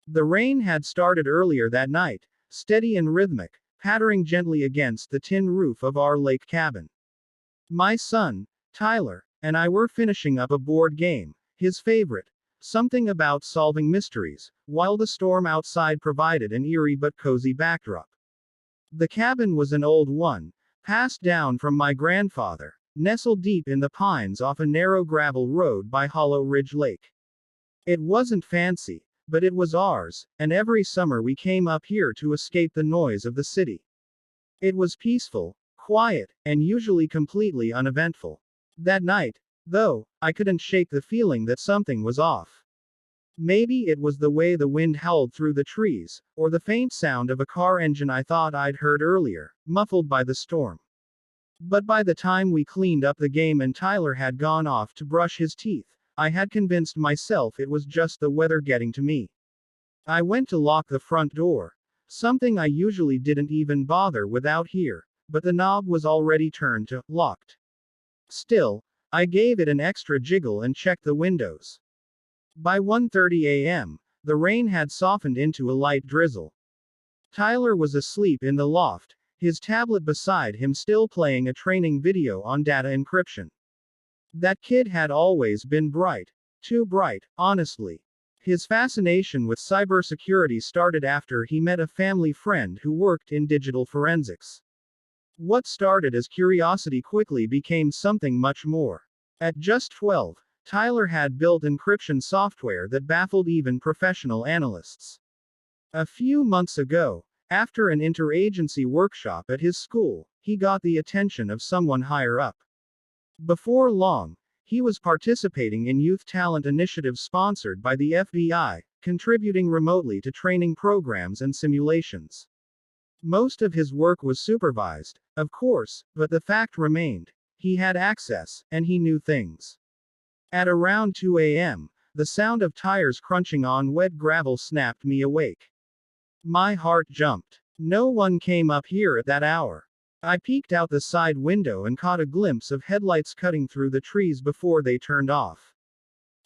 The rain had started earlier that night, steady and rhythmic, pattering gently against the tin roof of our lake cabin. My son, Tyler, and I were finishing up a board game, his favorite, something about solving mysteries, while the storm outside provided an eerie but cozy backdrop. The cabin was an old one, passed down from my grandfather, nestled deep in the pines off a narrow gravel road by Hollow Ridge Lake. It wasn't fancy, but it was ours, and every summer we came up here to escape the noise of the city. It was peaceful, quiet, and usually completely uneventful. That night, though, I couldn't shake the feeling that something was off. Maybe it was the way the wind howled through the trees, or the faint sound of a car engine I thought I'd heard earlier, muffled by the storm. But by the time we cleaned up the game and Tyler had gone off to brush his teeth, I had convinced myself it was just the weather getting to me. I went to lock the front door, something I usually didn't even bother with out here, but the knob was already turned to locked. Still, I gave it an extra jiggle and checked the windows. By 1:30 a.m., the rain had softened into a light drizzle. Tyler was asleep in the loft, his tablet beside him still playing a training video on data encryption. That kid had always been bright. Too bright, honestly. His fascination with cybersecurity started after he met a family friend who worked in digital forensics. What started as curiosity quickly became something much more. At just 12, Tyler had built encryption software that baffled even professional analysts. A few months ago, after an interagency workshop at his school, he got the attention of someone higher up. Before long, he was participating in youth talent initiatives sponsored by the FBI, contributing remotely to training programs and simulations. Most of his work was supervised, of course, but the fact remained. He had access, and he knew things. At around 2 a.m., the sound of tires crunching on wet gravel snapped me awake. My heart jumped. No one came up here at that hour. I peeked out the side window and caught a glimpse of headlights cutting through the trees before they turned off.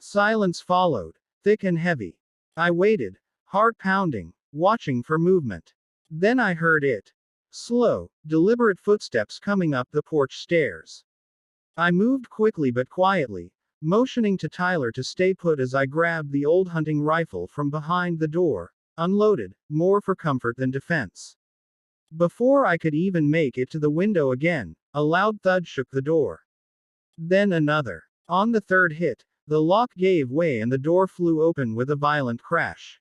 Silence followed, thick and heavy. I waited, heart pounding, watching for movement. Then I heard it. Slow, deliberate footsteps coming up the porch stairs. I moved quickly but quietly, motioning to Tyler to stay put as I grabbed the old hunting rifle from behind the door, unloaded, more for comfort than defense. Before I could even make it to the window again, a loud thud shook the door. Then another. On the third hit, the lock gave way and the door flew open with a violent crash.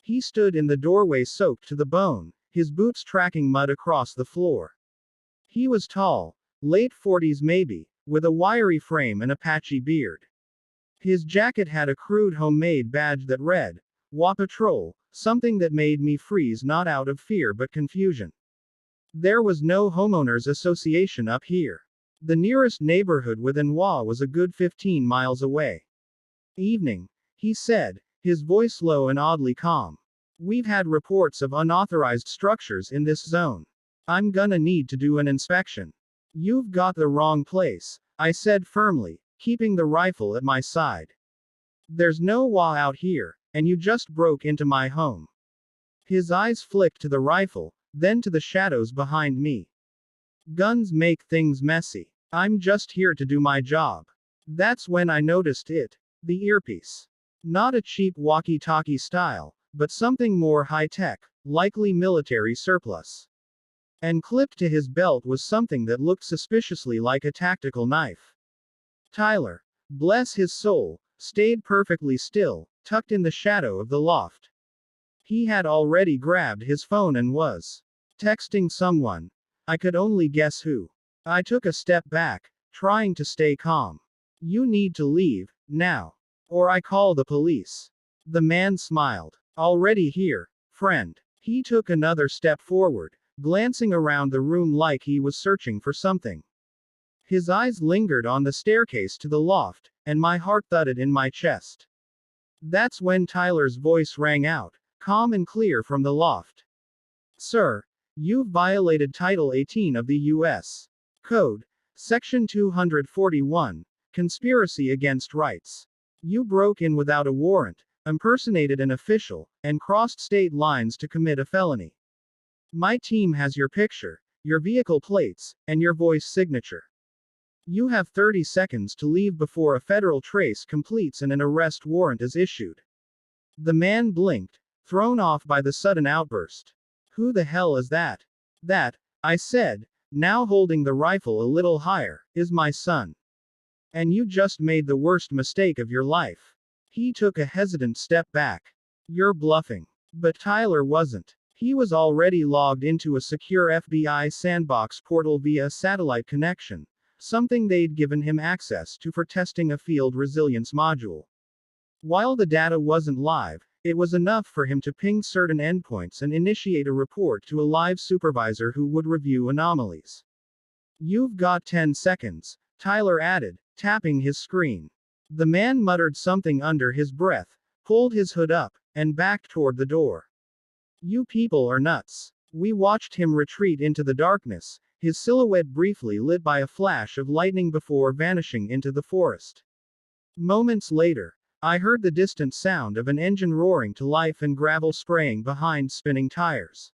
He stood in the doorway soaked to the bone, his boots tracking mud across the floor. He was tall, late 40s maybe, with a wiry frame and a patchy beard. His jacket had a crude homemade badge that read, WA Patrol, something that made me freeze not out of fear but confusion. There was no homeowners association up here. The nearest neighborhood within WA was a good 15 miles away. Evening, he said, his voice low and oddly calm. We've had reports of unauthorized structures in this zone. I'm gonna need to do an inspection. You've got the wrong place, I said firmly, keeping the rifle at my side. There's no WA out here, and you just broke into my home. His eyes flicked to the rifle, then to the shadows behind me. Guns make things messy. I'm just here to do my job. That's when I noticed it. The earpiece. Not a cheap walkie-talkie style, but something more high-tech, likely military surplus. And clipped to his belt was something that looked suspiciously like a tactical knife. Tyler, bless his soul, stayed perfectly still, tucked in the shadow of the loft. He had already grabbed his phone and was texting someone. I could only guess who. I took a step back, trying to stay calm. You need to leave, now. Or I call the police. The man smiled. Already here, friend. He took another step forward, glancing around the room like he was searching for something. His eyes lingered on the staircase to the loft, and my heart thudded in my chest. That's when Tyler's voice rang out, calm and clear from the loft. Sir, you've violated Title 18 of the U.S. Code, Section 241, Conspiracy Against Rights. You broke in without a warrant, impersonated an official, and crossed state lines to commit a felony. My team has your picture, your vehicle plates, and your voice signature. You have 30 seconds to leave before a federal trace completes and an arrest warrant is issued. The man blinked, thrown off by the sudden outburst. Who the hell is that? That, I said, now holding the rifle a little higher, is my son. And you just made the worst mistake of your life. He took a hesitant step back. You're bluffing. But Tyler wasn't. He was already logged into a secure FBI sandbox portal via satellite connection, something they'd given him access to for testing a field resilience module. While the data wasn't live, it was enough for him to ping certain endpoints and initiate a report to a live supervisor who would review anomalies. You've got 10 seconds, Tyler added, tapping his screen. The man muttered something under his breath, pulled his hood up, and backed toward the door. You people are nuts. We watched him retreat into the darkness, his silhouette briefly lit by a flash of lightning before vanishing into the forest. Moments later, I heard the distant sound of an engine roaring to life and gravel spraying behind spinning tires.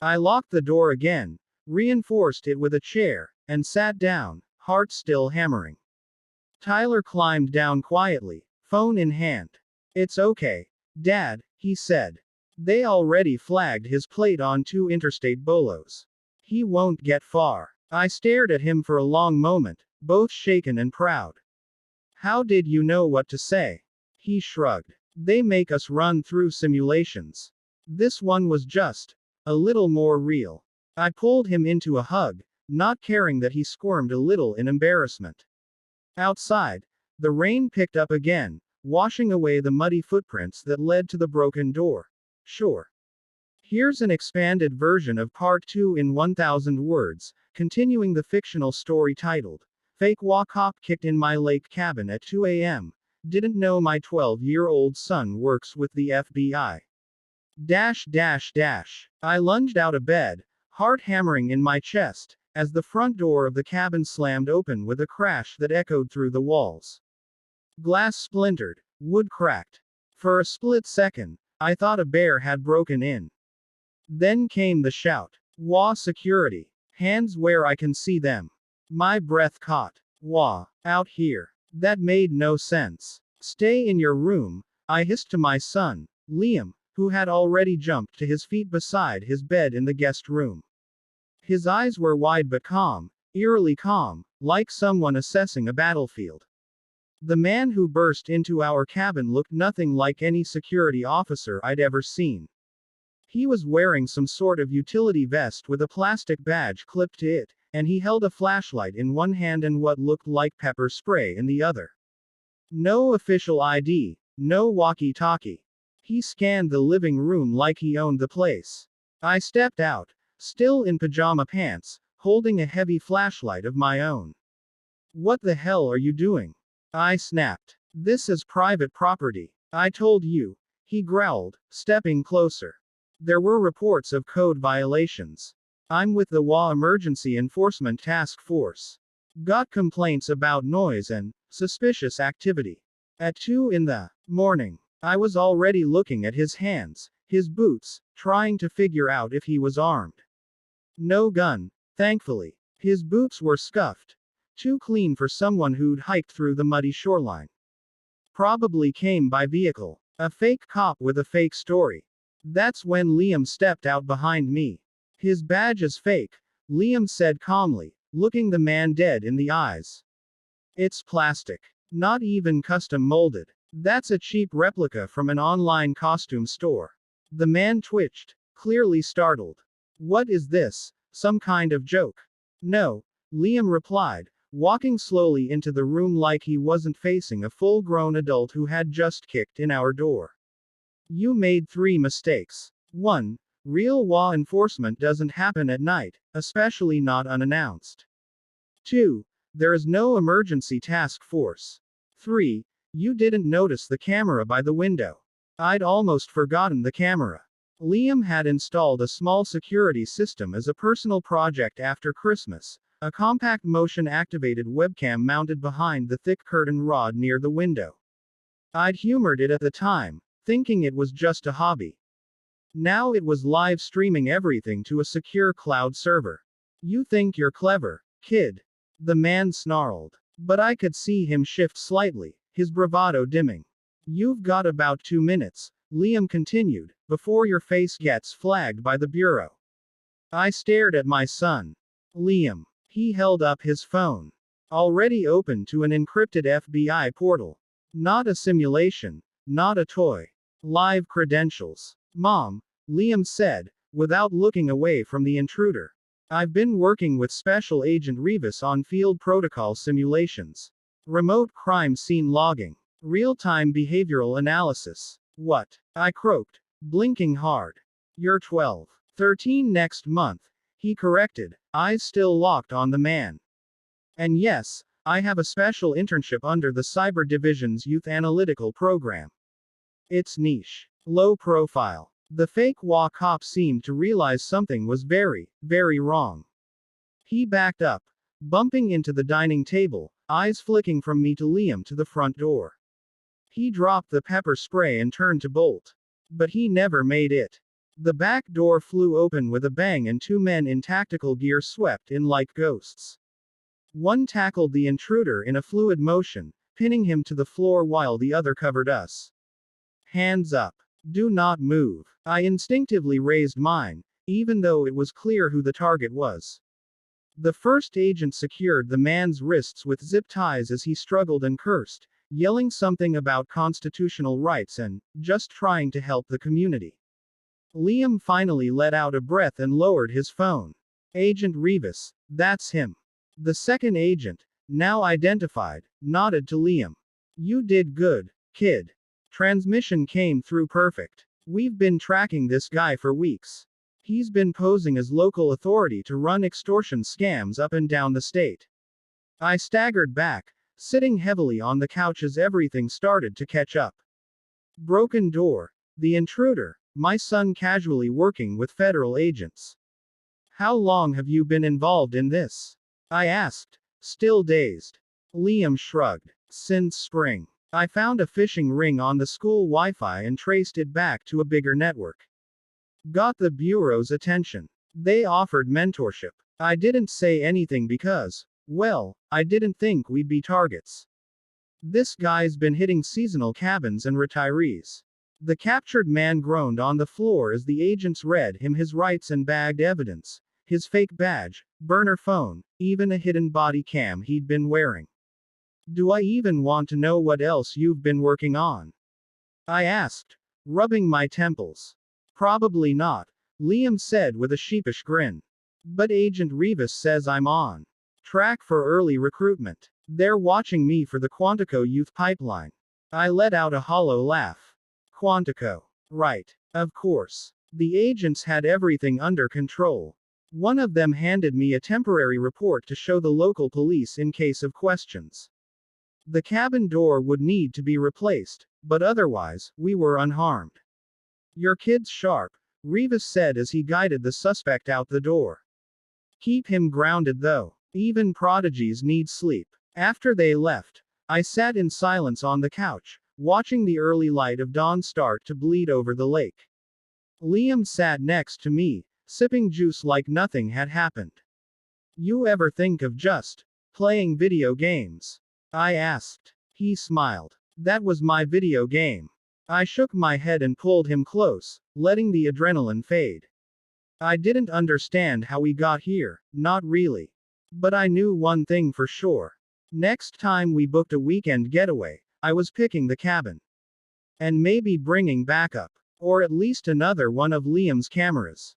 I locked the door again, reinforced it with a chair, and sat down, heart still hammering. Tyler climbed down quietly, phone in hand. It's okay, Dad, he said. They already flagged his plate on 2 interstate bolos. He won't get far. I stared at him for a long moment, both shaken and proud. How did you know what to say? He shrugged. They make us run through simulations. This one was just a little more real. I pulled him into a hug, not caring that he squirmed a little in embarrassment. Outside, the rain picked up again, washing away the muddy footprints that led to the broken door. Sure. Here's an expanded version of Part 2 in 1,000 words, continuing the fictional story titled, Fake Wa Cop Kicked in My Lake Cabin at 2 a.m. Didn't know my 12-year-old son works with the FBI. I lunged out of bed, heart hammering in my chest, as the front door of the cabin slammed open with a crash that echoed through the walls. Glass splintered, wood cracked. For a split second, I thought a bear had broken in. Then came the shout. Wah security. Hands where I can see them. My breath caught. Wah, out here. That made no sense. Stay in your room, I hissed to my son, Liam, who had already jumped to his feet beside his bed in the guest room. His eyes were wide but calm, eerily calm, like someone assessing a battlefield. The man who burst into our cabin looked nothing like any security officer I'd ever seen. He was wearing some sort of utility vest with a plastic badge clipped to it, and he held a flashlight in one hand and what looked like pepper spray in the other. No official ID, no walkie-talkie. He scanned the living room like he owned the place. I stepped out, still in pajama pants, holding a heavy flashlight of my own. What the hell are you doing? I snapped. This is private property. I told you, he growled, stepping closer. There were reports of code violations. I'm with the WA Emergency Enforcement Task Force. Got complaints about noise and suspicious activity. At 2 in the morning, I was already looking at his hands, his boots, trying to figure out if he was armed. No gun, thankfully. His boots were scuffed. Too clean for someone who'd hiked through the muddy shoreline. Probably came by vehicle. A fake cop with a fake story. That's when Liam stepped out behind me. His badge is fake, Liam said calmly, looking the man dead in the eyes. It's plastic. Not even custom molded. That's a cheap replica from an online costume store. The man twitched, clearly startled. What is this? Some kind of joke? No, Liam replied, walking slowly into the room like he wasn't facing a full-grown adult who had just kicked in our door. You made 3 mistakes. 1. Real law enforcement doesn't happen at night, especially not unannounced. 2. There is no emergency task force. 3. You didn't notice the camera by the window. I'd almost forgotten the camera. Liam had installed a small security system as a personal project after Christmas, a compact motion-activated webcam mounted behind the thick curtain rod near the window. I'd humored it at the time, thinking it was just a hobby. Now it was live streaming everything to a secure cloud server. You think you're clever, kid? The man snarled. But I could see him shift slightly, his bravado dimming. You've got about 2 minutes, Liam continued, before your face gets flagged by the bureau. I stared at my son. Liam. He held up his phone. Already open to an encrypted FBI portal. Not a simulation, not a toy. Live credentials. Mom, Liam said, without looking away from the intruder. I've been working with Special Agent Rivas on field protocol simulations. Remote crime scene logging. Real-time behavioral analysis. What? I croaked, blinking hard. You're 12. 13 next month, he corrected, eyes still locked on the man. And yes, I have a special internship under the Cyber Division's Youth Analytical Program. It's niche. Low profile. The fake HOA cop seemed to realize something was very, very wrong. He backed up, bumping into the dining table, eyes flicking from me to Liam to the front door. He dropped the pepper spray and turned to bolt. But he never made it. The back door flew open with a bang and 2 men in tactical gear swept in like ghosts. One tackled the intruder in a fluid motion, pinning him to the floor while the other covered us. Hands up. Do not move. I instinctively raised mine, even though it was clear who the target was. The first agent secured the man's wrists with zip ties as he struggled and cursed, yelling something about constitutional rights and just trying to help the community. Liam finally let out a breath and lowered his phone. Agent Rivas, that's him. The second agent, now identified, nodded to Liam. You did good, kid. Transmission came through perfect. We've been tracking this guy for weeks. He's been posing as local authority to run extortion scams up and down the state. I staggered back, sitting heavily on the couch as everything started to catch up. Broken door. The intruder, my son casually working with federal agents. How long have you been involved in this? I asked, still dazed. Liam shrugged. Since spring. I found a phishing ring on the school Wi-Fi and traced it back to a bigger network. Got the bureau's attention. They offered mentorship. I didn't say anything because, well, I didn't think we'd be targets. This guy's been hitting seasonal cabins and retirees. The captured man groaned on the floor as the agents read him his rights and bagged evidence, his fake badge, burner phone, even a hidden body cam he'd been wearing. Do I even want to know what else you've been working on? I asked, rubbing my temples. Probably not, Liam said with a sheepish grin. But Agent Rivas says I'm on track for early recruitment. They're watching me for the Quantico Youth Pipeline. I let out a hollow laugh. Quantico. Right. Of course. The agents had everything under control. One of them handed me a temporary report to show the local police in case of questions. The cabin door would need to be replaced, but otherwise, we were unharmed. Your kid's sharp, Rivas said as he guided the suspect out the door. Keep him grounded though. Even prodigies need sleep. After they left, I sat in silence on the couch, watching the early light of dawn start to bleed over the lake. Liam sat next to me, sipping juice like nothing had happened. You ever think of just playing video games? I asked. He smiled. That was my video game. I shook my head and pulled him close, letting the adrenaline fade. I didn't understand how we got here, not really. But I knew one thing for sure. Next time we booked a weekend getaway, I was picking the cabin. And maybe bringing backup. Or at least another one of Liam's cameras.